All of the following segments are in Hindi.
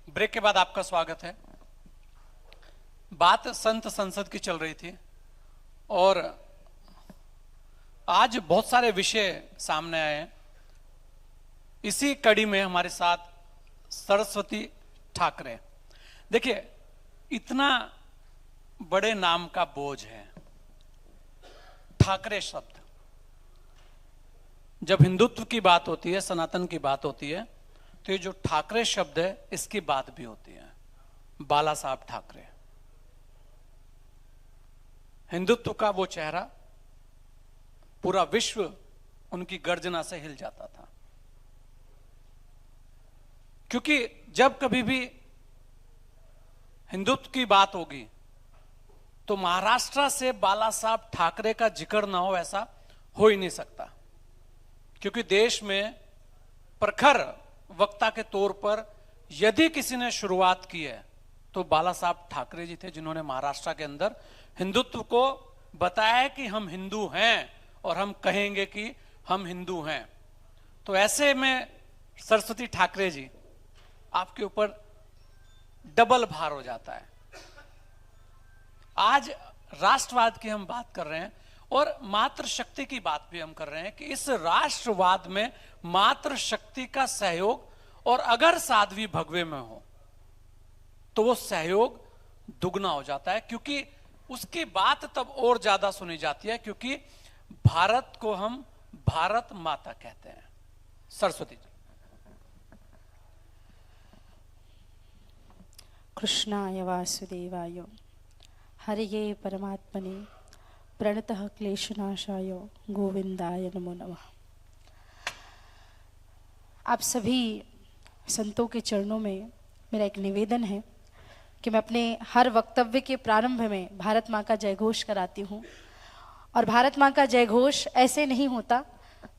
ब्रेक के बाद आपका स्वागत है। बात संत संसद की चल रही थी और आज बहुत सारे विषय सामने आए हैं। इसी कड़ी में हमारे साथ सरस्वती ठाकरे। देखिए, इतना बड़े नाम का बोझ है ठाकरे शब्द। जब हिंदुत्व की बात होती है, सनातन की बात होती है, तो ये जो ठाकरे शब्द है इसकी बात भी होती है। बाला साहब ठाकरे, हिंदुत्व का वो चेहरा, पूरा विश्व उनकी गर्जना से हिल जाता था। क्योंकि जब कभी भी हिंदुत्व की बात होगी तो महाराष्ट्र से बाला साहब ठाकरे का जिक्र ना हो, ऐसा हो ही नहीं सकता। क्योंकि देश में प्रखर वक्ता के तौर पर यदि किसी ने शुरुआत की है तो बाला साहब ठाकरे जी थे, जिन्होंने महाराष्ट्र के अंदर हिंदुत्व को बताया है कि हम हिंदू हैं और हम कहेंगे कि हम हिंदू हैं। तो ऐसे में सरस्वती ठाकरे जी, आपके ऊपर डबल भार हो जाता है। आज राष्ट्रवाद की हम बात कर रहे हैं और मातृशक्ति की बात भी हम कर रहे हैं कि इस राष्ट्रवाद में मातृशक्ति का सहयोग, और अगर साध्वी भगवे में हो तो वो सहयोग दुगना हो जाता है। क्योंकि उसकी बात तब और ज्यादा सुनी जाती है, क्योंकि भारत को हम भारत माता कहते हैं। सरस्वती जी। कृष्णाय वासुदेवाय हरये परमात्मने प्रणतः क्लेशनाशाय गोविंदाय नमो नमः। आप सभी संतों के चरणों में मेरा एक निवेदन है कि मैं अपने हर वक्तव्य के प्रारंभ में भारत माँ का जयघोष कराती हूँ। और भारत माँ का जयघोष ऐसे नहीं होता,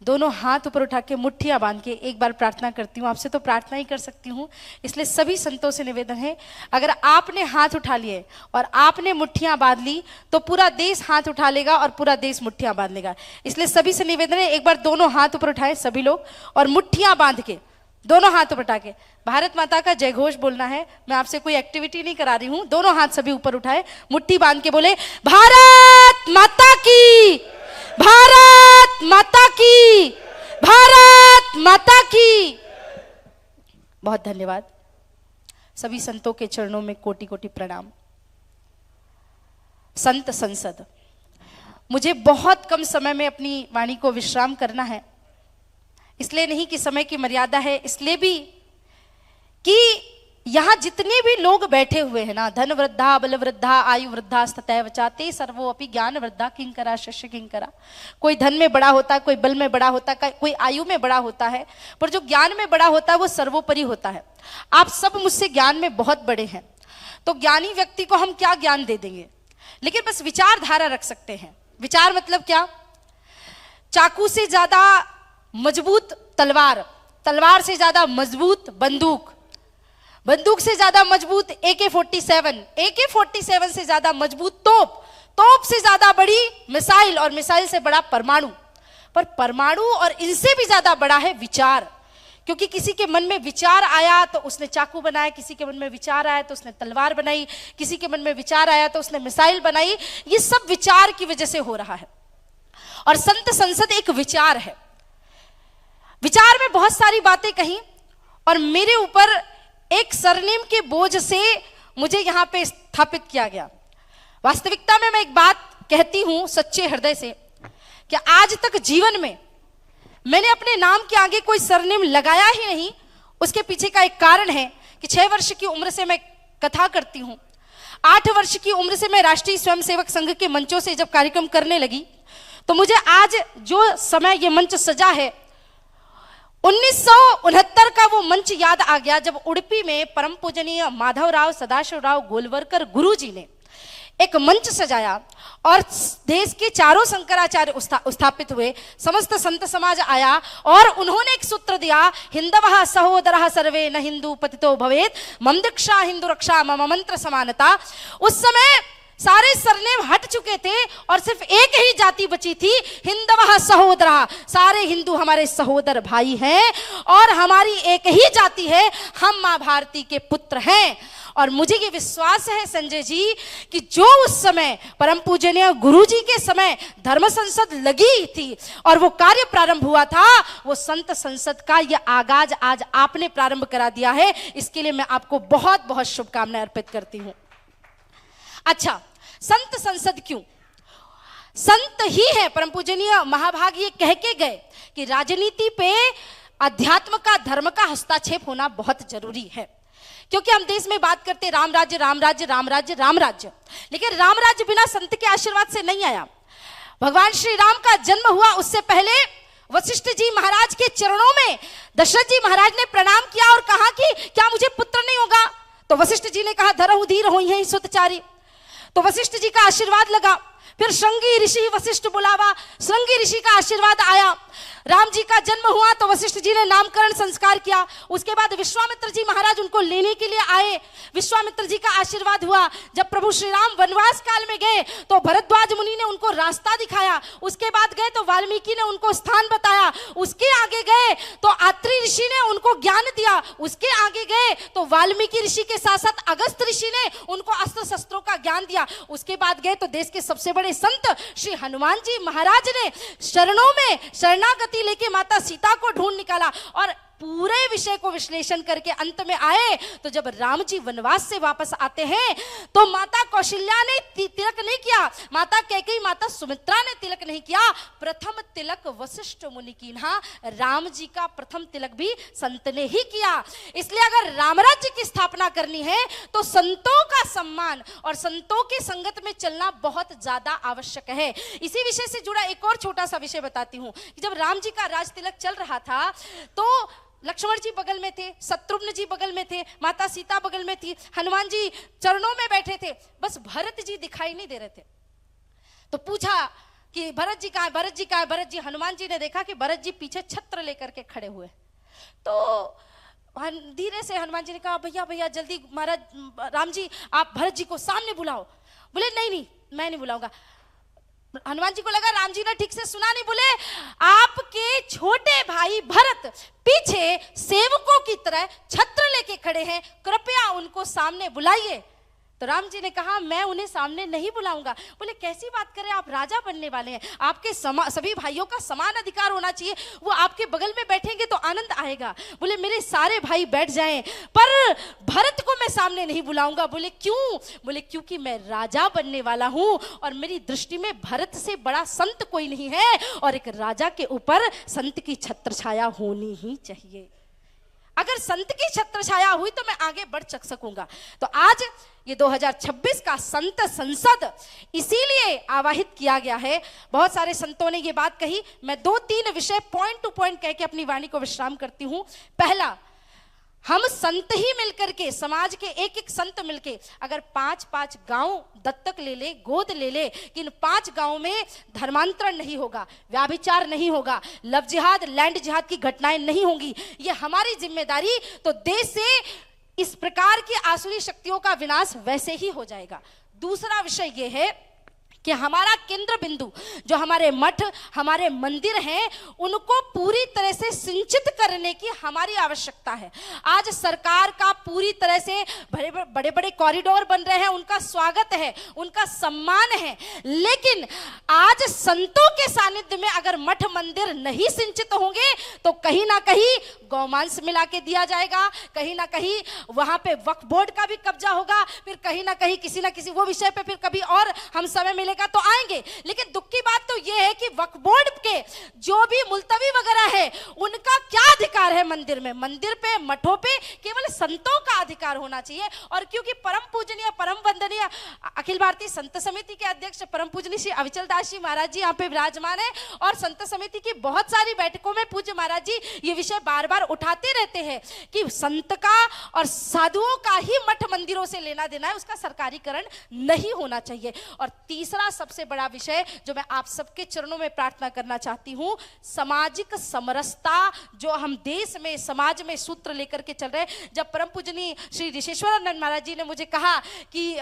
दोनों हाथ ऊपर उठा के मुट्ठियाँ बांध के एक बार प्रार्थना करती हूँ। आपसे तो प्रार्थना ही कर सकती हूँ, इसलिए सभी संतों से निवेदन है, अगर आपने हाथ उठा लिए और आपने मुट्ठियाँ बांध ली तो पूरा देश हाथ उठा लेगा और पूरा देश मुट्ठियाँ बांध लेगा। इसलिए सभी से निवेदन है, एक बार दोनों हाथ ऊपर उठाएं सभी लोग और मुट्ठियाँ बांध के, दोनों हाथ ऊपर उठा के भारत माता का जयघोष बोलना है। मैं आपसे कोई एक्टिविटी नहीं करा रही हूँ। दोनों हाथ सभी ऊपर उठाए, मुट्ठी बांध के बोले, भारत माता की, भारत माता की, भारत माता की। बहुत धन्यवाद। सभी संतों के चरणों में कोटि कोटि प्रणाम। संत संसद, मुझे बहुत कम समय में अपनी वाणी को विश्राम करना है। इसलिए नहीं कि समय की मर्यादा है, इसलिए भी कि यहां जितने भी लोग बैठे हुए हैं ना, धन वृद्धा, बल वृद्धा, आयु वृद्धा, तथैव चाते सर्वोपि ज्ञान वृद्धा किंकरा शिष्य किंकरा। कोई धन में बड़ा होता है, कोई बल में बड़ा होता है, कोई आयु में बड़ा होता है, पर जो ज्ञान में बड़ा होता है वो सर्वोपरि होता है। आप सब मुझसे ज्ञान में बहुत बड़े हैं, तो ज्ञानी व्यक्ति को हम क्या ज्ञान दे देंगे, लेकिन बस विचारधारा रख सकते हैं। विचार मतलब क्या? चाकू से ज्यादा मजबूत तलवार, तलवार से ज्यादा मजबूत बंदूक, बंदूक से ज्यादा मजबूत AK-47, AK-47 से ज्यादा मजबूत तोप, तोप से ज्यादा बड़ी मिसाइल और मिसाइल से बड़ा परमाणु। पर परमाणु और इनसे भी ज्यादा बड़ा है विचार। क्योंकि किसी के मन में विचार आया तो उसने चाकू बनाया, किसी के मन में विचार आया तो उसने तलवार बनाई, किसी के मन में विचार आया तो उसने मिसाइल बनाई। ये सब विचार की वजह से हो रहा है। और संत संसद एक विचार है। विचार में बहुत सारी बातें कही और मेरे ऊपर एक सरनेम के बोझ से मुझे यहां पे स्थापित किया गया। वास्तविकता में मैं एक बात कहती हूं सच्चे हृदय से कि आज तक जीवन में मैंने अपने नाम के आगे कोई सरनेम लगाया ही नहीं। उसके पीछे का एक कारण है कि 6 वर्ष की उम्र से मैं कथा करती हूं। 8 वर्ष की उम्र से मैं राष्ट्रीय स्वयंसेवक संघ के मंचों से जब कार्यक्रम करने लगी तो मुझे आज जो समय ये मंच सजा है, 1969 का वो मंच याद आ गया जब उड़पी में परम पूजनीय माधवराव सदाशिवराव गोलवरकर गुरुजी ने एक मंच सजाया और देश के चारों शंकराचार्य स्थापित हुए, समस्त संत समाज आया और उन्होंने एक सूत्र दिया, हिंदवः सहोदरः सर्वे न हिंदू पतितो भवेत्, मम दीक्षा हिंदू रक्षा मम मंत्र समानता। उस समय सारे सरनेम हट चुके थे और सिर्फ एक ही जाति बची थी, हिंदवः सहोदरा। सारे हिंदू हमारे सहोदर भाई हैं और हमारी एक ही जाति है, हम मां भारती के पुत्र हैं। और मुझे ये विश्वास है संजय जी कि जो उस समय परम पूजनीय गुरु जी के समय धर्म संसद लगी थी और वो कार्य प्रारंभ हुआ था, वो संत संसद का ये आगाज आज आपने प्रारंभ करा दिया है। इसके लिए मैं आपको बहुत बहुत शुभकामनाएं अर्पित करती हूं। अच्छा, संत संसद क्यों? संत ही है, परम पूजनीय महाभाग ये कह के गए कि राजनीति पे अध्यात्म का, धर्म का हस्तक्षेप होना बहुत जरूरी है। क्योंकि हम देश में बात करते राम राज्य राम राज्य राम राज्य राम राज्य, लेकिन राम राज्य बिना संत के आशीर्वाद से नहीं आया। भगवान श्री राम का जन्म हुआ उससे पहले वशिष्ठ जी महाराज के चरणों में दशरथ जी महाराज ने प्रणाम किया और कहा कि क्या मुझे पुत्र नहीं होगा? तो वशिष्ठ जी ने कहा धरहु धीर होई हैं सुतचारी। तो वशिष्ठ जी का आशीर्वाद लगा। फिर श्रृंगी ऋषि वशिष्ठ बुलावा, श्रृंगी ऋषि का आशीर्वाद आया। राम जी का जन्म हुआ तो वशिष्ठ जी ने नामकरण संस्कार किया। उसके बाद विश्वामित्र जी महाराज उनको लेने के लिए आए, विश्वामित्र जी का आशीर्वाद हुआ। जब प्रभु श्री राम वनवास काल में गए तो भरद्वाज मुनि ने उनको रास्ता दिखाया। उसके बाद गए तो वाल्मीकि ने उनको स्थान बताया। उसके आगे गए तो आत्रि ऋषि ने उनको ज्ञान दिया। उसके आगे गए तो वाल्मीकि ऋषि के साथ साथ अगस्त ऋषि ने उनको अस्त्र शस्त्रों का ज्ञान दिया। उसके बाद गए तो देश के सबसे बड़े संत श्री हनुमान जी महाराज ने शरणों में शरणागति लेके माता सीता को ढूंढ निकाला और पूरे विषय को विश्लेषण करके अंत में आए। तो जब राम जी वनवास से वापस आते हैं तो माता कौशल्या ने तिलक नहीं किया, माता कैकेयी, माता सुमित्रा ने तिलक नहीं किया। प्रथम तिलक वशिष्ठ मुनि कीन्हा, राम जी का प्रथम तिलक भी संत ने ही किया। इसलिए अगर रामराज्य की स्थापना करनी है तो संतों का सम्मान और संतों के संगत में चलना बहुत ज्यादा आवश्यक है। इसी विषय से जुड़ा एक और छोटा सा विषय बताती हूँ कि जब राम जी का राज तिलक चल रहा था तो लक्ष्मण जी बगल में थे, शत्रुघ्न जी बगल में थे, माता सीता बगल में थी, हनुमान जी चरणों में बैठे थे, बस भरत जी दिखाई नहीं दे रहे थे। तो पूछा कि भरत जी कहाँ है, भरत जी कहाँ है, भरत जी। हनुमान जी ने देखा कि भरत जी पीछे छत्र लेकर के खड़े हुए। तो धीरे से हनुमान जी ने कहा भैया भैया जल्दी महाराज राम जी आप भरत जी को सामने बुलाओ। बोले नहीं नहीं मैं नहीं बुलाऊंगा। हनुमान जी को लगा राम जी ने ठीक से सुना नहीं। बोले आपके छोटे भाई भरत पीछे सेवकों की तरह छत्र लेके खड़े हैं, कृपया उनको सामने बुलाइए। तो राम जी ने कहा मैं उन्हें सामने नहीं बुलाऊंगा। बोले कैसी बात करें, आप राजा बनने वाले हैं, आपके सभी भाइयों का समान अधिकार होना चाहिए, वो आपके बगल में बैठेंगे तो आनंद आएगा। बोले मेरे सारे भाई बैठ जाएं पर भरत को मैं सामने नहीं बुलाऊंगा। बोले क्यों? बोले क्योंकि मैं राजा बनने वाला हूं और मेरी दृष्टि में भरत से बड़ा संत कोई नहीं है और एक राजा के ऊपर संत की छत्र छाया होनी ही चाहिए। अगर संत की छत्र छाया हुई तो मैं आगे बढ़ सकूंगा। तो आज ये 2026 का संत संसद इसीलिए आवाहित किया गया है। बहुत सारे संतों ने ये बात कही। मैं 2-3 विषय पॉइंट टू पॉइंट कह के अपनी वाणी को विश्राम करती हूं। पहला, हम संत ही मिलकर के, समाज के एक एक संत मिलके अगर 5-5 गांव दत्तक ले ले, गोद ले ले कि इन 5 गांव में धर्मांतरण नहीं होगा, व्याभिचार नहीं होगा, लव जिहाद, लैंड जिहाद की घटनाएं नहीं होंगी, ये हमारी जिम्मेदारी, तो देश से इस प्रकार की आसुरी शक्तियों का विनाश वैसे ही हो जाएगा। दूसरा विषय यह है कि हमारा केंद्र बिंदु जो हमारे मठ, हमारे मंदिर हैं, उनको पूरी तरह से सिंचित करने की हमारी आवश्यकता है। आज सरकार का पूरी तरह से बड़े बड़े कॉरिडोर बन रहे हैं, उनका स्वागत है, उनका सम्मान है, लेकिन आज संतों के सानिध्य में अगर मठ मंदिर नहीं सिंचित होंगे तो कहीं ना कहीं गौमांस मिला के दिया जाएगा, कहीं ना कहीं वहां पे वक्फ बोर्ड का भी कब्जा होगा, फिर कहीं ना कहीं किसी ना किसी वो विषय पे फिर कभी और हम समय मिलेगा तो आएंगे। लेकिन दुख की बात तो यह है कि वक्फ बोर्ड के जो भी मुलतवी वगैरह है उनका क्या अधिकार है मंदिर में? मंदिर पे, मठों पे केवल संतों का अधिकार होना चाहिए। और क्योंकि परम पूजनीय, परम वंदनीय अखिल भारतीय संत समिति के अध्यक्ष परम पूजनीय श्री अविचल दास जी महाराज जी यहाँ पे विराजमान है और संत समिति की बहुत सारी बैठकों में पूज्य महाराज जी ये विषय बार बार उठाते रहते हैं कि संत का और साधुओं का ही मठ मंदिरों से लेना देना है, उसका सरकारीकरण नहीं होना चाहिए। और तीसरा सबसे बड़ा विषय जो मैं आप सबके चरणों में प्रार्थना करना चाहती हूं, सामाजिक समरसता जो हम देश में समाज में सूत्र लेकर के चल रहे हैं। जब परम पूजनीय श्री ऋषेश्वरानंद महाराज जी ने मुझे कहा कि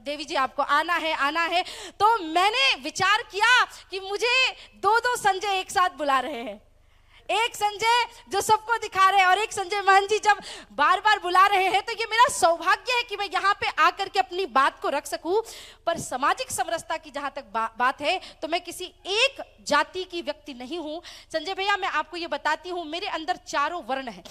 देवी जी आपको आना है, तो मैंने विचार किया कि मुझे दो संजय एक साथ बुला रहे हैं, एक संजय जो सबको दिखा रहे हैं और एक संजय महंत जी जब बार बार बुला रहे हैं, तो ये मेरा सौभाग्य है कि मैं यहाँ पे आकर के अपनी बात को रख सकूं। पर सामाजिक समरसता की जहां तक बात है, तो मैं किसी एक जाति की व्यक्ति नहीं हूं। संजय भैया, मैं आपको ये बताती हूं, मेरे अंदर चारों वर्ण है।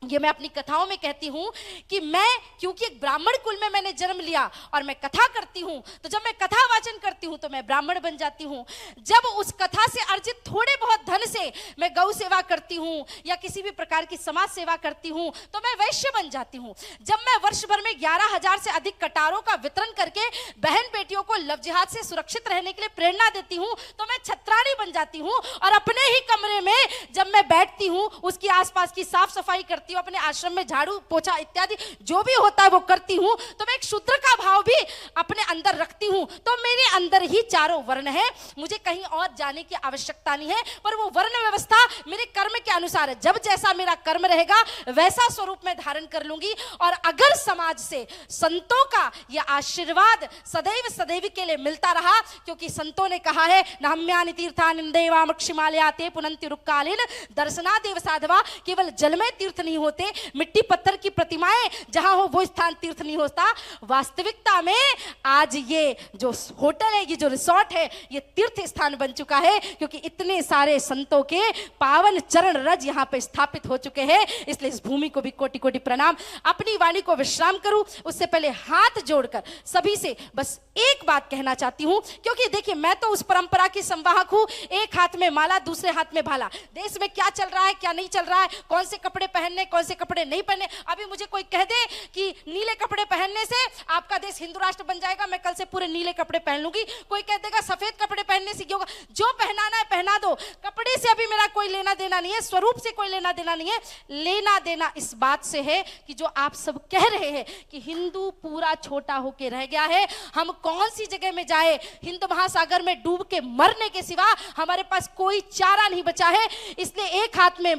ये मैं अपनी कथाओं में कहती हूं कि मैं, क्योंकि एक ब्राह्मण कुल में मैंने जन्म लिया और मैं कथा करती हूं, तो जब मैं कथा वाचन करती हूं तो मैं ब्राह्मण बन जाती हूं। जब उस कथा से अर्जित थोड़े बहुत धन से मैं गौ सेवा करती हूं या किसी भी प्रकार की समाज सेवा करती हूं तो मैं वैश्य बन जाती हूं। जब मैं वर्ष भर में 11,000 से अधिक कटारों का वितरण करके बहन बेटियों को लव जिहाद से सुरक्षित रहने के लिए प्रेरणा देती हूं तो मैं छत्राणी बन जाती हूं। और अपने ही कमरे में जब मैं बैठती हूं, उसकी आसपास की साफ सफाई करती हूं, अपने आश्रम में झाड़ू पोछा इत्यादि जो भी होता है वो करती हूं, तो मैं एक शूद्र का भाव भी अपने अंदर रखती हूं। तो मेरे अंदर ही चारों वर्ण है, मुझे कहीं और जाने की आवश्यकता नहीं है। पर वो वर्ण व्यवस्था मेरे कर्म के अनुसार है, जब जैसा मेरा कर्म रहेगा वैसा स्वरूप में धारण कर लूंगी। और अगर समाज से संतों का यह आशीर्वाद सदैव सदैव के लिए मिलता रहा, क्योंकि संतों ने कहा है, नहम्यानि तीर्थानि देवा मक्षिमालयाते पुनन्ति रुक्कालीन दर्शनादेव साधवा। केवल जल में तीर्थ नहीं होते, मिट्टी पत्थर की प्रतिमाएं जहां हो वो स्थान तीर्थ नहीं होता। वास्तविकता में आज ये जो होटल है, ये जो रिसोर्ट है, ये तीर्थ स्थान बन चुका है, क्योंकि इतने सारे संतों के पावन चरण रज यहां पे स्थापित हो चुके हैं। इसलिए इस भूमि को भी कोटि कोटि प्रणाम। अपनी वाणी को विश्राम करूं उससे पहले हाथ जोड़कर सभी से बस एक बात कहना चाहती हूं, क्योंकि देखिए मैं तो उस परंपरा की संवाहक हूं, एक हाथ में माला दूसरे हाथ में भाला। देश में क्या चल रहा है क्या नहीं चल रहा है, कौन से कपड़े पहनने कौन से कपड़े नहीं पहनने, अभी मुझे कोई कह दे कि नीले कपड़े पहनने से आपका देश हिंदू राष्ट्र बन जाएगा, मैं कल से पूरे नीले कपड़े पहन लूंगी। कोई कह देगा सफेद कपड़े पहनने से क्या होगा, जो पहनाना है पहना दो। कपड़े से अभी मेरा कोई लेना देना नहीं है, स्वरूप से कोई लेना देना नहीं है। लेना देना इस बात से है कि जो आप सब कह रहे हैं कि हिंदू पूरा छोटा होके रह गया है, हम कौन सी जगह में जाए, हिंद महासागर में डूब के मरने के सिवा हमारे पास कोई चारा नहीं बचा है। इसलिए एक हाथ में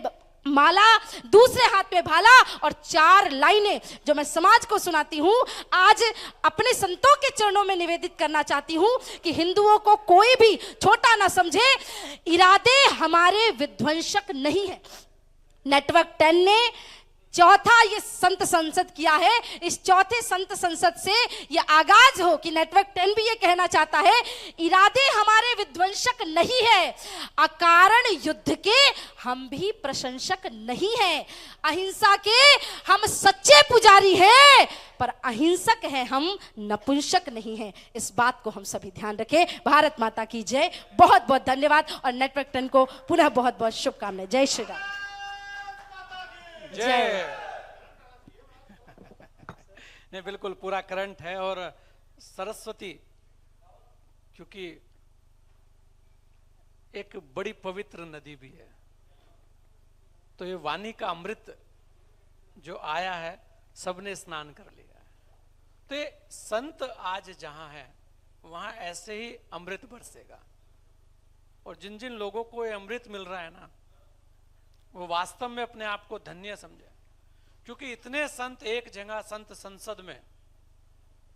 माला दूसरे हाथ में भाला और चार लाइनें जो मैं समाज को सुनाती हूं, आज अपने संतों के चरणों में निवेदित करना चाहती हूं कि हिंदुओं को कोई भी छोटा ना समझे। इरादे हमारे विध्वंसक नहीं है। नेटवर्क 10 ने चौथा ये संत संसद किया है। इस चौथे संत संसद से ये आगाज हो कि नेटवर्क 10 भी ये कहना चाहता है, इरादे हमारे विध्वंसक नहीं है, अकारण युद्ध के हम भी प्रशंसक नहीं हैं, अहिंसा के हम सच्चे पुजारी हैं, पर अहिंसक हैं हम, नपुंसक नहीं हैं। इस बात को हम सभी ध्यान रखें। भारत माता की जय। बहुत बहुत धन्यवाद और नेटवर्क 10 को पुनः बहुत बहुत शुभकामनाएं। जय श्री राम। जय। नहीं, बिल्कुल पूरा करंट है। और सरस्वती क्योंकि एक बड़ी पवित्र नदी भी है, तो ये वाणी का अमृत जो आया है सबने स्नान कर लिया है। तो ये संत आज जहां है वहां ऐसे ही अमृत बरसेगा। और जिन जिन लोगों को ये अमृत मिल रहा है ना, वो वास्तव में अपने आप को धन्य समझे, क्योंकि इतने संत एक जगह संत संसद में,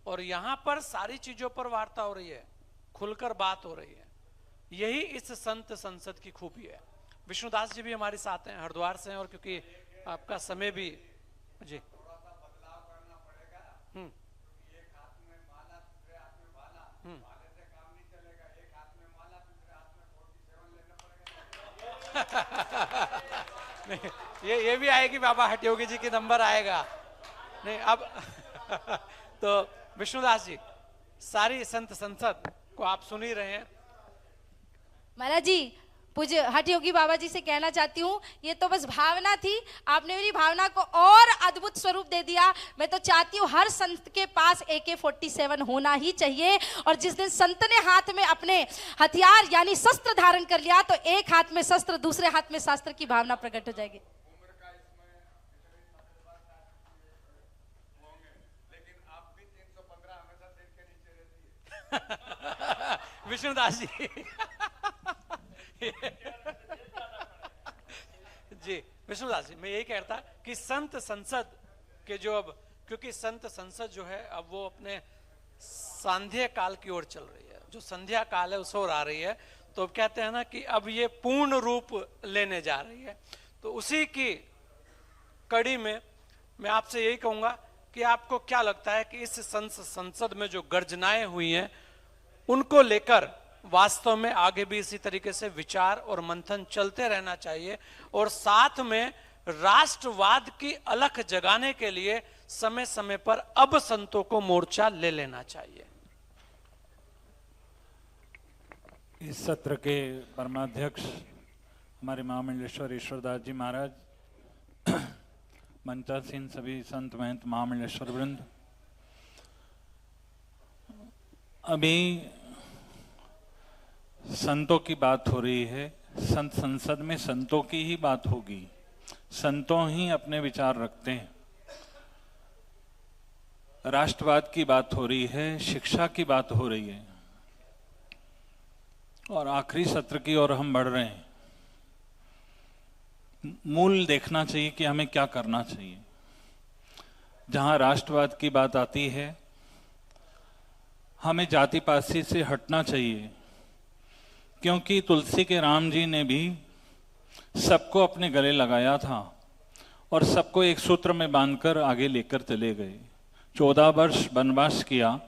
और यहां पर सारी चीजों पर वार्ता हो रही है, खुलकर बात हो रही है। यही इस संत संसद की खूबी है। विष्णुदास जी भी हमारे साथ हैं, हरिद्वार से हैं, और क्योंकि आपका समय भी जी नहीं, ये भी आएगी, बाबा हटयोगी जी की नंबर आएगा। नहीं अब तो विष्णुदास जी, सारी संत संसद को आप सुन ही रहे हैं। महाराज जी, पूज्य हठयोगी बाबा जी से कहना चाहती हूँ, ये तो बस भावना थी, आपने मेरी भावना को और अद्भुत स्वरूप दे दिया। मैं तो चाहती हूँ हर संत के पास AK-47 होना ही चाहिए। और जिस दिन संत ने हाथ में अपने हथियार यानी शस्त्र धारण कर लिया, तो एक हाथ में शस्त्र दूसरे हाथ में शास्त्र की भावना प्रकट हो जाएगी। विष्णुदास जी जी विष्णुदास जी, मैं यही कह रहा था कि संत संसद के जो अब, क्योंकि संत संसद जो है अब वो अपने सांध्य काल की ओर चल रही है, जो संध्या काल है उस ओर आ रही है, तो अब कहते हैं ना कि अब ये पूर्ण रूप लेने जा रही है। तो उसी की कड़ी में मैं आपसे यही कहूंगा कि आपको क्या लगता है कि इस संसद में जो गर्जनाएं हुई हैं उनको लेकर वास्तव में आगे भी इसी तरीके से विचार और मंथन चलते रहना चाहिए, और साथ में राष्ट्रवाद की अलख जगाने के लिए समय समय पर अब संतों को मोर्चा ले लेना चाहिए। इस सत्र के परमाध्यक्ष हमारे महामंडलेश्वर ईश्वरदास जी महाराज, मंचासीन सभी संत महंत महामंडलेश्वर वृंद, अभी संतों की बात हो रही है। संत संसद में संतों की ही बात होगी, संतों ही अपने विचार रखते हैं। राष्ट्रवाद की बात हो रही है, शिक्षा की बात हो रही है, और आखिरी सत्र की ओर हम बढ़ रहे हैं। मूल देखना चाहिए कि हमें क्या करना चाहिए। जहां राष्ट्रवाद की बात आती है, हमें जाति पाति से हटना चाहिए, क्योंकि तुलसी के राम जी ने भी सबको अपने गले लगाया था और सबको एक सूत्र में बांधकर आगे लेकर चले गए। 14 वर्ष वनवास किया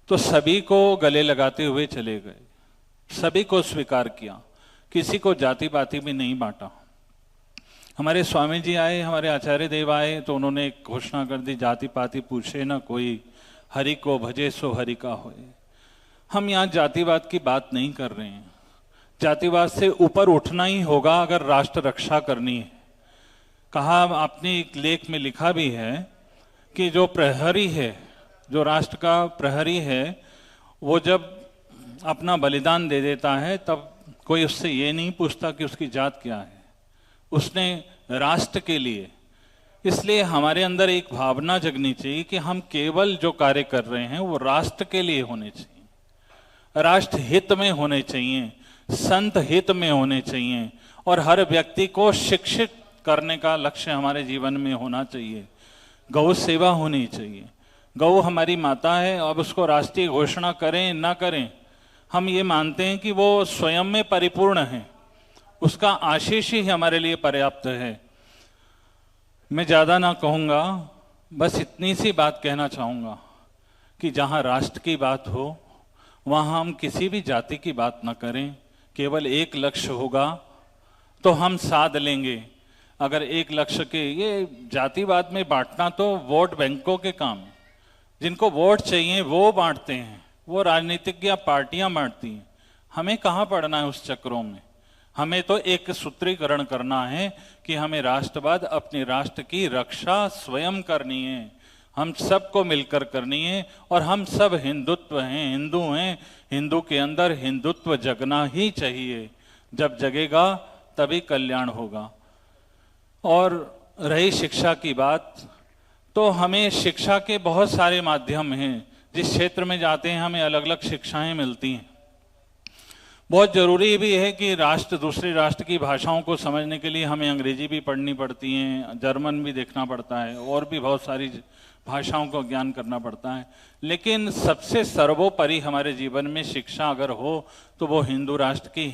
तो सभी को गले लगाते हुए चले गए, सभी को स्वीकार किया, किसी को जाति पाति भी नहीं बांटा। हमारे स्वामी जी आए, हमारे आचार्य देव आए, तो उन्होंने एक घोषणा कर दी, जाति पाति पूछे ना कोई, हरि को भजे सो हरि का होए। हम यहाँ जातिवाद की बात नहीं कर रहे हैं। जातिवाद से ऊपर उठना ही होगा अगर राष्ट्र रक्षा करनी है। कहा, आपने एक लेख में लिखा भी है कि जो प्रहरी है, जो राष्ट्र का प्रहरी है, वो जब अपना बलिदान दे देता है तब कोई उससे ये नहीं पूछता कि उसकी जात क्या है, उसने राष्ट्र के लिए। इसलिए हमारे अंदर एक भावना जगनी चाहिए कि हम केवल जो कार्य कर रहे हैं वो राष्ट्र के लिए होने चाहिए, राष्ट्र हित में होने चाहिए, संत हित में होने चाहिए, और हर व्यक्ति को शिक्षित करने का लक्ष्य हमारे जीवन में होना चाहिए। गौ सेवा होनी चाहिए। गौ हमारी माता है। अब उसको राष्ट्रीय घोषणा करें ना करें, हम ये मानते हैं कि वो स्वयं में परिपूर्ण है, उसका आशीष ही हमारे लिए पर्याप्त है। मैं ज़्यादा ना कहूँगा, बस इतनी सी बात कहना चाहूँगा कि जहाँ राष्ट्र की बात हो वहाँ हम किसी भी जाति की बात ना करें। केवल एक लक्ष्य होगा तो हम साध लेंगे। अगर एक लक्ष्य के, ये जातिवाद में बांटना तो वोट बैंकों के काम है। जिनको वोट चाहिए वो बांटते हैं, वो राजनीतिक या पार्टियां बांटती हैं। हमें कहाँ पड़ना है उस चक्रों में। हमें तो एक सूत्रीकरण करना है कि हमें राष्ट्रवाद, अपने राष्ट्र की रक्षा स्वयं करनी है, हम सबको मिलकर करनी है, और हम सब हिंदुत्व हैं, हिंदू हैं। हिंदू के अंदर हिंदुत्व जगना ही चाहिए। जब जगेगा तभी कल्याण होगा। और रही शिक्षा की बात, तो हमें शिक्षा के बहुत सारे माध्यम हैं। जिस क्षेत्र में जाते हैं हमें अलग अलग शिक्षाएं मिलती हैं। बहुत ज़रूरी भी है कि राष्ट्र, दूसरे राष्ट्र की भाषाओं को समझने के लिए हमें अंग्रेजी भी पढ़नी पड़ती है, जर्मन भी देखना पड़ता है, और भी बहुत सारी भाषाओं को ज्ञान करना पड़ता है। लेकिन सबसे सर्वोपरि हमारे जीवन में शिक्षा अगर हो तो वो हिंदू राष्ट्र की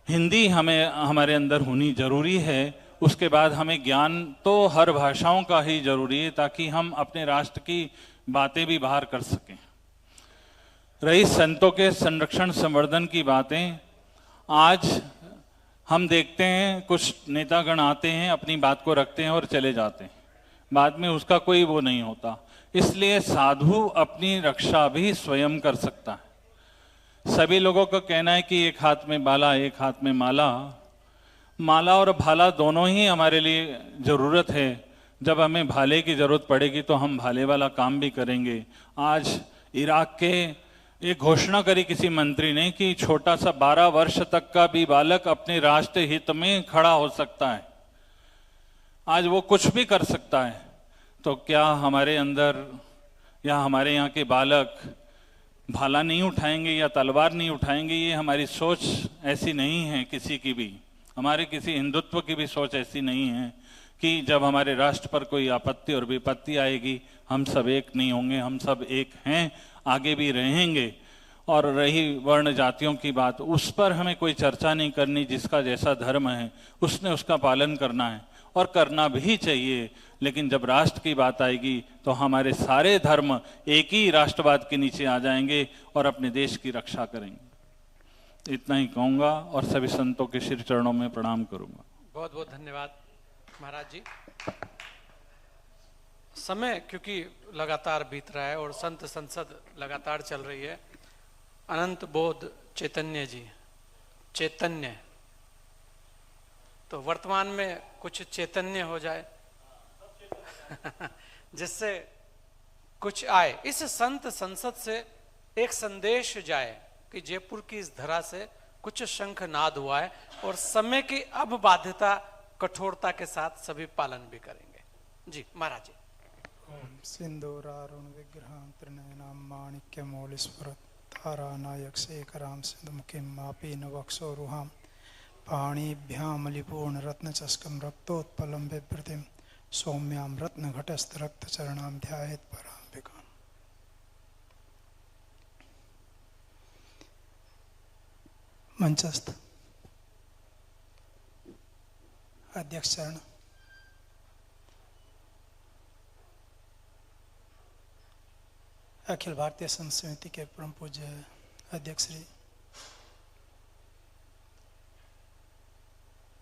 हिंदी हमें हमारे अंदर होनी जरूरी है। उसके बाद हमें ज्ञान तो हर भाषाओं का ही जरूरी है, ताकि हम अपने राष्ट्र की बातें भी बाहर कर सकें। रही संतों के संरक्षण संवर्धन की बातें, आज हम देखते हैं कुछ नेतागण आते हैं, अपनी बात को रखते हैं और चले जाते हैं, बाद में उसका कोई वो नहीं होता। इसलिए साधु अपनी रक्षा भी स्वयं कर सकता है। सभी लोगों का कहना है कि एक हाथ में बाला एक हाथ में माला। माला और भाला दोनों ही हमारे लिए ज़रूरत है। जब हमें भाले की ज़रूरत पड़ेगी तो हम भाले वाला काम भी करेंगे। आज इराक के एक घोषणा करी किसी मंत्री ने कि छोटा सा 12 वर्ष तक का भी बालक अपने राष्ट्र हित में खड़ा हो सकता है। आज वो कुछ भी कर सकता है। तो क्या हमारे अंदर या हमारे यहाँ के बालक भाला नहीं उठाएंगे या तलवार नहीं उठाएंगे, ये हमारी सोच ऐसी नहीं है किसी की भी, हमारे किसी हिंदुत्व की भी सोच ऐसी नहीं है कि जब हमारे राष्ट्र पर कोई आपत्ति और विपत्ति आएगी हम सब एक नहीं होंगे। हम सब एक हैं, आगे भी रहेंगे। और रही वर्ण जातियों की बात, उस पर हमें कोई चर्चा नहीं करनी। जिसका जैसा धर्म है उसने उसका पालन करना है और करना भी चाहिए। लेकिन जब राष्ट्र की बात आएगी तो हमारे सारे धर्म एक ही राष्ट्रवाद के नीचे आ जाएंगे और अपने देश की रक्षा करेंगे। इतना ही कहूँगा और सभी संतों के श्री चरणों में प्रणाम करूँगा। बहुत बहुत धन्यवाद महाराज जी। समय क्योंकि लगातार बीत रहा है और संत संसद लगातार चल रही है। अनंत बोध चैतन्य जी, चैतन्य, तो वर्तमान में कुछ चैतन्य हो जाए जिससे कुछ आए। इस संत संसद से एक संदेश जाए कि जयपुर की इस धरा से कुछ शंखनाद हुआ है और समय की अब बाध्यता कठोरता के साथ सभी पालन भी करेंगे। जी महाराज जी। सिंदूरारुण विग्रहां त्रिनयनां माणिक्यमौलिस्फुरत् तारानायकशेखरां सिंधुमुखीं मापीन वक्षोरुहां पाणिभ्यामलिपूर्णरत्नचषकं रक्तोत्पलं बिभ्रतिं सौम्यां रत्नघटस्थरक्तचरणां ध्यायेत् पराम्बिकाम्। मंचस्थ अध्यक्ष चरण, अखिल भारतीय संत समिति के परम पूज्य अध्यक्ष श्री,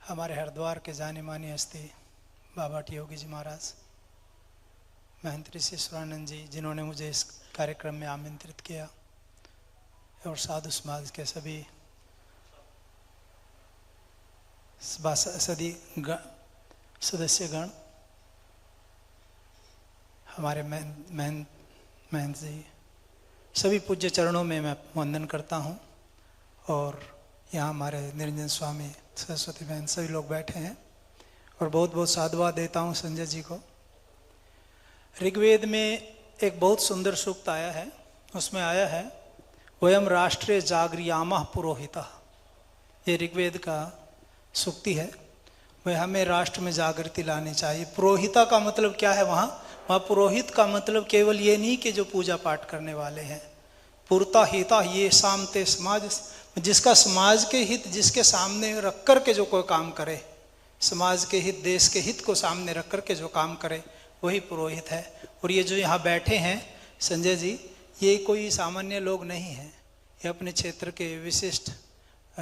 हमारे हरिद्वार के जाने मानी हस्ती बाबा टी योगी जी महाराज, महंत ऋषि सुरानंद जी जिन्होंने मुझे इस कार्यक्रम में आमंत्रित किया, और साधु समाज के सभी सदस्यगण, हमारे महंत जी, सभी पूज्य चरणों में मैं वंदन करता हूँ। और यहाँ हमारे निरंजन स्वामी, सरस्वती बहन, सभी लोग बैठे हैं और बहुत बहुत साधुवाद देता हूँ संजय जी को। ऋग्वेद में एक बहुत सुंदर सूक्त आया है, उसमें आया है वयम राष्ट्रे जागरियामः पुरोहितः। ये ऋग्वेद का सूक्ति है। वह हमें राष्ट्र में जागृति लानी चाहिए। पुरोहिता का मतलब क्या है? वहाँ पुरोहित का मतलब केवल ये नहीं कि जो पूजा पाठ करने वाले हैं। पुरता हिता ये सामते समाज, जिसका समाज के हित जिसके सामने रख कर के जो कोई काम करे, समाज के हित, देश के हित को सामने रख कर के जो काम करे, वही पुरोहित है। और ये जो यहाँ बैठे हैं संजय जी, ये कोई सामान्य लोग नहीं हैं। ये अपने क्षेत्र के विशिष्ट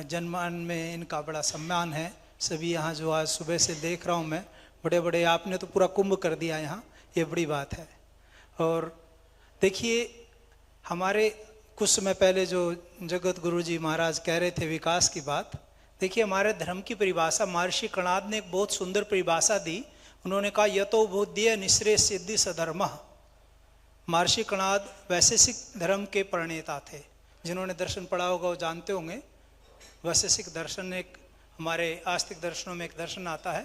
जनमान में इनका बड़ा सम्मान है। सभी यहाँ जो आज सुबह से देख रहा हूँ मैं, बड़े बड़े, आपने तो पूरा कुंभ कर दिया यहाँ, ये बड़ी बात है। और देखिए, हमारे कुछ समय पहले जो जगत गुरु जी महाराज कह रहे थे विकास की बात, देखिए हमारे धर्म की परिभाषा महर्षि कणाद ने एक बहुत सुंदर परिभाषा दी। उन्होंने कहा यतो बोध्य निश्रेय सिद्धि सधर्मः। महर्षि कणाद वैशेषिक धर्म के प्रणेता थे। जिन्होंने दर्शन पढ़ा होगा वो जानते होंगे। वैशेषिक दर्शन एक हमारे आस्तिक दर्शनों में एक दर्शन आता है,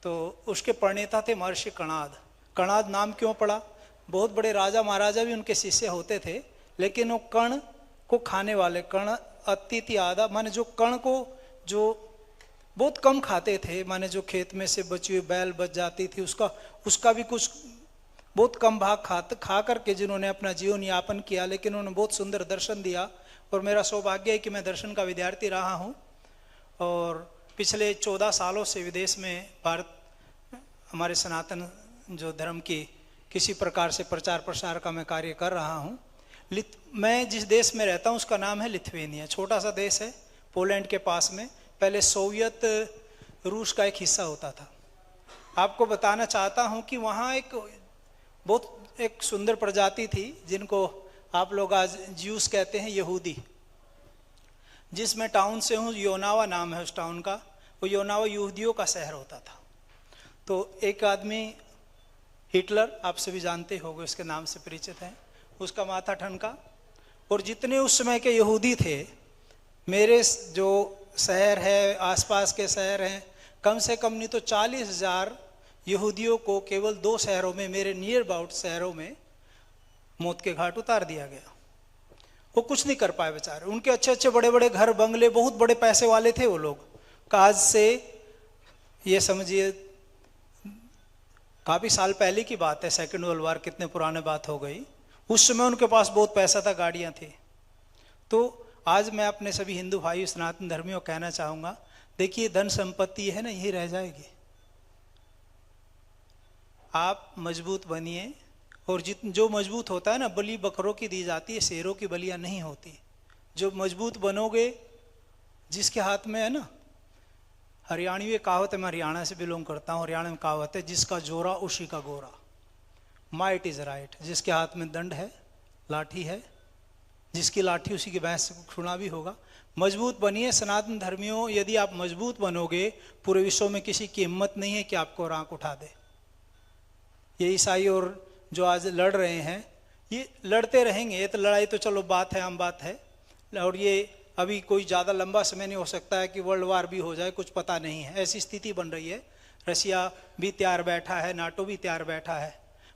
तो उसके प्रणेता थे महर्षि कणाद। कणाद नाम क्यों पड़ा? बहुत बड़े राजा महाराजा भी उनके शिष्य होते थे, लेकिन वो कण को खाने वाले, कण अतिथि आधा, माने जो कण को जो बहुत कम खाते थे, माने जो खेत में से बची हुई बैल बच जाती थी उसका भी कुछ बहुत कम भाग खा करके जिन्होंने अपना जीवन यापन किया। लेकिन उन्होंने बहुत सुंदर दर्शन दिया। और मेरा सौभाग्य है कि मैं दर्शन का विद्यार्थी रहा हूँ और पिछले 14 सालों से विदेश में भारत, हमारे सनातन जो धर्म की किसी प्रकार से प्रचार प्रसार का मैं कार्य कर रहा हूँ। मैं जिस देश में रहता हूँ उसका नाम है लिथुआनिया। छोटा सा देश है, पोलैंड के पास में। पहले सोवियत रूस का एक हिस्सा होता था। आपको बताना चाहता हूँ कि वहाँ एक सुंदर प्रजाति थी जिनको आप लोग आज ज्यूस कहते हैं, यहूदी। जिसमें टाउन से हूँ, योनावा नाम है उस टाउन का। वो योनावा यहूदियों का शहर होता था। तो एक आदमी हिटलर, आप सभी जानते होंगे, उसके नाम से परिचित हैं, उसका माथा ठनका। और जितने उस समय के यहूदी थे, मेरे जो शहर है, आसपास के शहर हैं, कम से कम नहीं तो 40,000 यहूदियों को केवल 2 शहरों में, मेरे नियर अबाउट शहरों में मौत के घाट उतार दिया गया। वो कुछ नहीं कर पाए बेचारे। उनके अच्छे अच्छे बड़े बड़े घर बंगले, बहुत बड़े पैसे वाले थे वो लोग। आज से ये समझिए काफी साल पहले की बात है, सेकेंड वर्ल्ड वार, कितने पुराने बात हो गई। उस समय उनके पास बहुत पैसा था, गाड़ियां थी। तो आज मैं अपने सभी हिंदू भाई सनातन धर्मियों को कहना चाहूंगा, देखिए धन संपत्ति है ना, यही रह जाएगी। आप मजबूत बनिए, और जो मजबूत होता है ना, बलि बकरों की दी जाती है, शेरों की बलियां नहीं होती। जो मजबूत बनोगे, जिसके हाथ में है ना, हरियाणवी में कहावत है, मैं हरियाणा से बिलोंग करता हूँ, हरियाणा में कहावत है, जिसका जोरा उसी का गोरा, माइट इज राइट। जिसके हाथ में दंड है, लाठी है, जिसकी लाठी उसी की भैंस खुना भी होगा। मजबूत बनिए सनातन धर्मियों, यदि आप मजबूत बनोगे, पूरे विश्व में किसी की हिम्मत नहीं है कि आपको रांक उठा दे। ये ईसाई और जो आज लड़ रहे हैं, ये लड़ते रहेंगे, ये तो लड़ाई तो चलो बात है, आम बात है, और ये अभी कोई ज़्यादा लंबा समय नहीं हो सकता है कि वर्ल्ड वार भी हो जाए, कुछ पता नहीं है, ऐसी स्थिति बन रही है। रशिया भी तैयार बैठा है, नाटो भी तैयार बैठा है।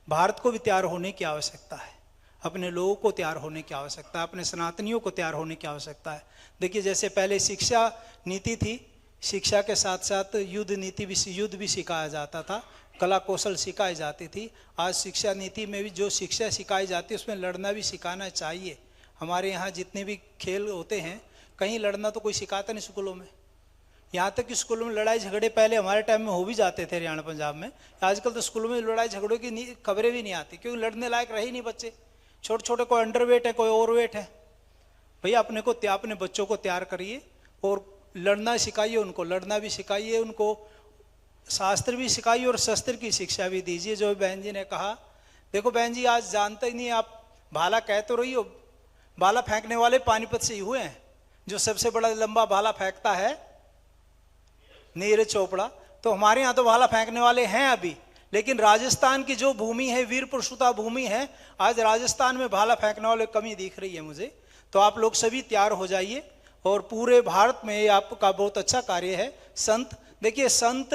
भारत को भी तैयार होने की आवश्यकता है, अपने लोगों को तैयार होने की आवश्यकता है, अपने सनातनियों को तैयार होने की आवश्यकता है। देखिए जैसे पहले शिक्षा नीति थी, शिक्षा के साथ साथ युद्ध भी सिखाया जाता था, कला कौशल सिखाई जाती थी। आज शिक्षा नीति में भी जो शिक्षा सिखाई जाती है उसमें लड़ना भी सिखाना चाहिए। हमारे यहाँ जितने भी खेल होते हैं, कहीं लड़ना तो कोई सिखाता नहीं स्कूलों में। यहाँ तक कि स्कूलों में लड़ाई झगड़े पहले हमारे टाइम में हो भी जाते थे हरियाणा पंजाब में, आजकल तो स्कूलों में लड़ाई झगड़ों की खबरें भी नहीं आती, क्योंकि लड़ने लायक रहे ही नहीं बच्चे। छोटे छोटे कोई अंडरवेट है, कोई ओवरवेट है। भैया अपने बच्चों को तैयार करिए और लड़ना सिखाइए, उनको लड़ना भी सिखाइए, उनको शास्त्र भी सिखाइए और शस्त्र की शिक्षा भी दीजिए। जो बहन जी ने कहा, देखो बहन जी आज जानते ही नहीं, आप भाला कह तो रही हो, भाला फेंकने वाले पानीपत से ही हुए हैं। जो सबसे बड़ा लंबा भाला फेंकता है नीरज चोपड़ा, तो हमारे यहाँ तो भाला फेंकने वाले हैं अभी, लेकिन राजस्थान की जो भूमि है, वीर पुरुषोत्ता भूमि है, आज राजस्थान में भाला फेंकने वाले कमी दिख रही है मुझे। तो आप लोग सभी तैयार हो जाइए, और पूरे भारत में आपका बहुत अच्छा कार्य है। संत, देखिए संत,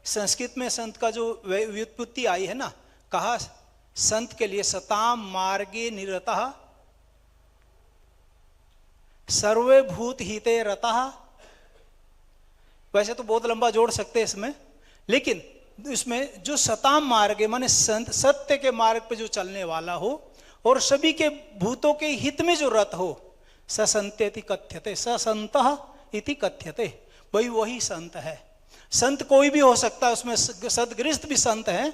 संस्कृत में संत का जो व्युत्पत्ति आई है ना, कहा संत के लिए सताम मार्गे निरतः सर्वे भूत हिते रतः। वैसे तो बहुत लंबा जोड़ सकते हैं इसमें, लेकिन इसमें जो सताम मार्ग है, माने सत्य के मार्ग पे जो चलने वाला हो और सभी के भूतों के हित में जो रत हो, ससंत्यति कथ्यते, ससंतः इति कथ्यते, वही संत है। संत कोई भी हो सकता है, उसमें सदगृहस्थ भी संत हैं,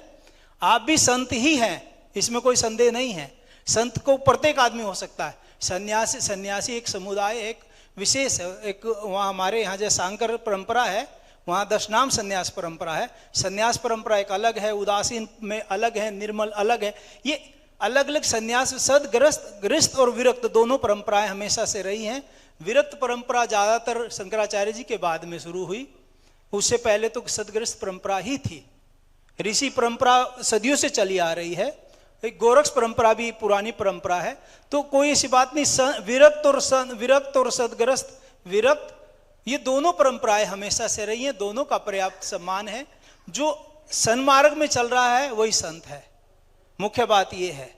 आप भी संत ही हैं, इसमें कोई संदेह नहीं है। संत को प्रत्येक आदमी हो सकता है। सन्यासी एक समुदाय, एक विशेष, एक वहाँ हमारे यहाँ जैसे सांकर परंपरा है, वहाँ दशनाम संन्यास परंपरा है। संन्यास परंपरा एक अलग है, उदासीन में अलग है, निर्मल अलग है। ये अलग अलग संन्यास, सदगृहस्थ और विरक्त दोनों परंपराएं हमेशा से रही हैं। विरक्त परंपरा ज्यादातर शंकराचार्य जी के बाद में शुरू हुई, उससे पहले तो सदगृहस्थ परंपरा ही थी। ऋषि परंपरा सदियों से चली आ रही है, एक गोरक्ष परंपरा भी पुरानी परंपरा है। तो कोई ऐसी बात नहीं, विरक्त और सदगृहस्थ, विरक्त, ये दोनों परंपराएं हमेशा से रही हैं, दोनों का पर्याप्त सम्मान है। जो सन्मार्ग में चल रहा है वही संत है, मुख्य बात ये है।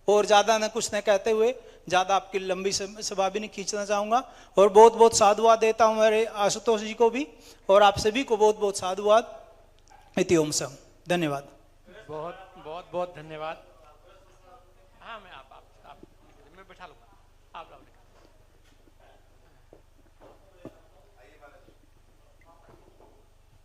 और ज्यादा न कुछ न कहते हुए, ज्यादा आपकी लंबी सभा भी नहीं खींचना चाहूंगा, और बहुत बहुत साधुवाद देता हूं मेरे आशुतोष जी को भी, और आप सभी को बहुत बहुत साधुवाद। इति ओम सम। धन्यवाद। बहुत बहुत बहुत धन्यवाद। हाँ, मैं बैठा लूंगा, आप लोग